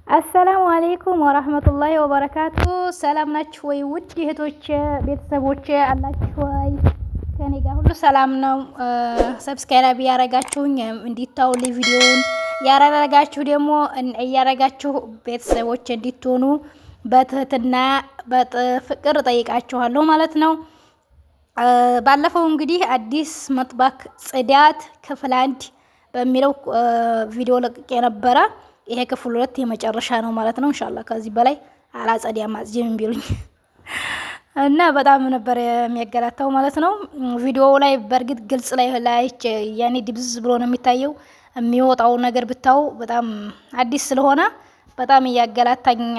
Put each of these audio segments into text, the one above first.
አሰላሙ አለይኩም ወራህመቱላሂ ወበረካቱ። ሰላም ናችሁ ወይ ውድ እህቶቼ ቤተሰቦቼ አላችሁ ወይ? ከኔ ጋር ሁሉ ሰላም ነው። ሰብስክራይብ ያረጋችሁኝ እንዲታውልኝ ቪዲዮውን ያረጋችሁ ደግሞ እያረጋችሁ ቤተሰቦቼ እንዲትሆኑ በትህትና በፍቅር ጠይቃችኋለሁ ማለት ነው። ባለፈው እንግዲህ አዲስ መጥባክ ጽዳት ክፍል 1 በሚለው ቪዲዮ ለቅቄ ነበረ። ይሄ ክፍል 2 የመጨረሻ ነው ማለት ነው። ኢንሻአላህ ከዚህ በላይ አላጸዲያም አጽጂም ቢሉኝ እና በጣም ነበር የሚያገላታው ማለት ነው። ቪዲዮው ላይ በእርግጥ ግልጽ ላይ ያኔ ድብዝ ብሎ ነው የሚታየው። የሚወጣው ነገር ብታው በጣም አዲስ ስለሆነ በጣም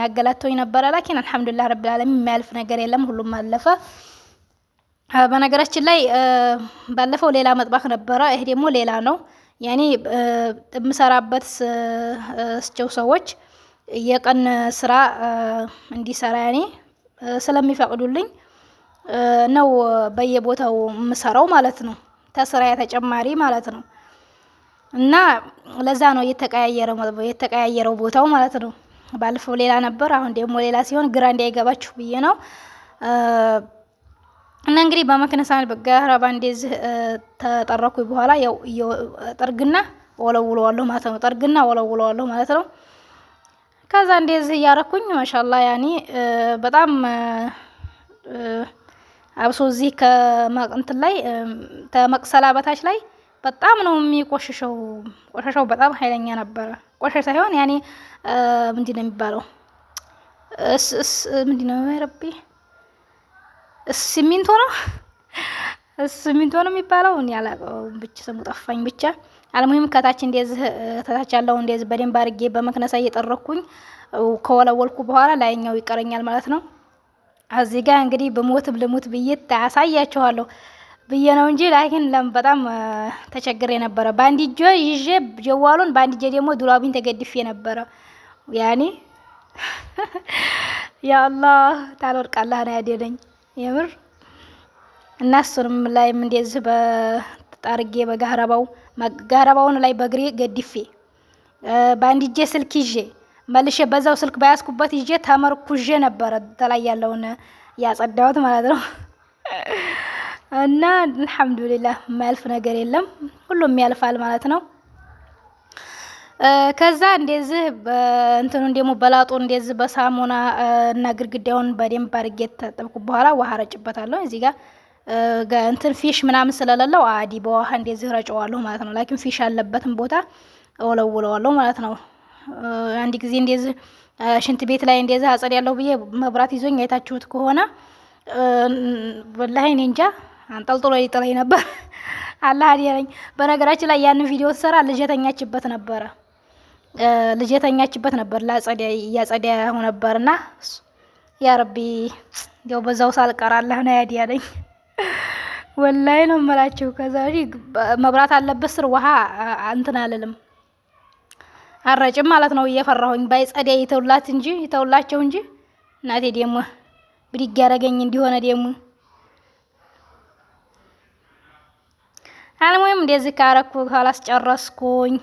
ያገላተውኝ ነበረ። ላኪን አልহামዱሊላህ ረብል ዓለሚን የሚያልፍ ነገር የለም፣ ሁሉም አለፈ። በነገራችን ላይ ባለፈው ሌላ መጥባክ ነበረ፣ ይሄ ደግሞ ሌላ ነው። ያኔ የምሰራበት ስቸው ሰዎች የቀን ስራ እንዲሰራ ያኔ ስለሚፈቅዱልኝ ነው በየቦታው የምሰራው ማለት ነው። ተስራ ተጨማሪ ማለት ነው። እና ለዛ ነው የተቀያየረው ቦታው ማለት ነው። ባለፈው ሌላ ነበር፣ አሁን ደግሞ ሌላ ሲሆን ግራ እንዳይገባችሁ ብዬ ነው። እና እንግዲህ በመክነሳን በጋራባ እንደዚህ ተጠረኩኝ በኋላ ያው ጠርግና ወለውለዋለሁ ማለት ነው። ጠርግና ወለውለዋለሁ ማለት ነው። ከዛ እንደዚህ ያረኩኝ ማሻአላህ ያኒ በጣም አብሶ እዚህ ከመቅንት ላይ ተመቅሰላ በታች ላይ በጣም ነው የሚቆሽሸው። ቆሻሻው በጣም ኃይለኛ ነበረ። ቆሻሻ ሳይሆን ያኒ ምንድነው የሚባለው? ምንድነው ረቢ ሲሚንቶ ነው የሚባለው። እኔ አላውቀውም ብቻ ስሙ ጠፋኝ። ብቻ አልሙሂም ከታች እንደዚህ ተታች ያለው እንደዚህ በደንብ አድርጌ በመክነሳ እየጠረኩኝ ከወለወልኩ በኋላ ላይኛው ይቀረኛል ማለት ነው። እዚህ ጋር እንግዲህ በሞትም ልሙት ብዬ ታሳያችኋለሁ ብዬ ነው እንጂ ላኪን በጣም ተቸግሬ ነበረ። በአንድ እጄ ይዤ ጀዋሉን በአንድ እጄ ደግሞ ዱላቢን ተገድፌ ነበረ። ያኔ ያ አላህ ታልወርቃላህ ነው ያደረኝ የምር። እና እሱንም ላይም እንደዚህ በጣርጌ በጋራባውን ላይ በግሬ ገድፌ በአንድ እጄ ስልክ ይዤ መልሼ በዛው ስልክ ባያስኩበት ይዤ ተመርኩዤ ነበረ ተላይ ያለውን ያጸዳሁት ማለት ነው። እና አልহামዱሊላህ የማያልፍ ነገር የለም፣ ሁሉም ያልፋል ማለት ነው። ከዛ እንደዚህ እንትኑን ደግሞ በላጡ እንደዚህ በሳሙና እና ግድግዳውን በደንብ አድርጌ ተጠብኩ በኋላ ውሃ ረጭበታለሁ። እዚህ ጋር እንትን ፊሽ ምናምን ስለሌለው አዲ በውሃ እንደዚህ ረጨዋለሁ ማለት ነው። ላኪን ፊሽ ያለበትን ቦታ ወለውለዋለሁ ማለት ነው። አንድ ጊዜ እንደዚህ ሽንት ቤት ላይ እንደዚህ አጸዳለሁ ብዬ መብራት ይዞኝ አይታችሁት ከሆነ ወላሂ እኔ እንጃ አንጠልጥሎ ይጥለኝ ነበር። አላህ አዲያለኝ። በነገራችን ላይ ያን ቪዲዮ ተሰራ ልጅተኛችበት ነበር ያጸዳው ነበርና ያ ረቢ ያው በዛው ሳልቀር አላህ ነው ያዲያለኝ። ወላሂ ነው የምላችሁ። ከዛ መብራት አለበት ስር ውሃ እንትን አልልም አረጭም ማለት ነው። እየፈራሁኝ ባይጸዳ ይተውላቸው እንጂ እናቴ ደግሞ ብድግ ያረገኝ እንዲሆነ ደግሞ አልሙሂም እንደዚህ ካረኩ ኋላስ ጨረስኩኝ።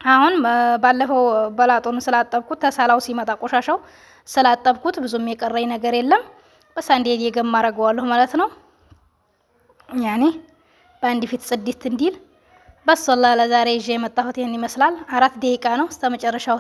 አሁን ባለፈው በላጡን ስላጠብኩት ተሳላው ሲመጣ ቆሻሻው ስላጠብኩት ብዙም የቀረኝ ነገር የለም። በስ አንዴ የገማ አረገዋለሁ ማለት ነው። ያኔ በአንድ ፊት ጽድት እንዲል በስ ወላሂ ለዛሬ ይዤ የመጣሁት ይሄን ይመስላል። 4 ደቂቃ ነው እስከ መጨረሻው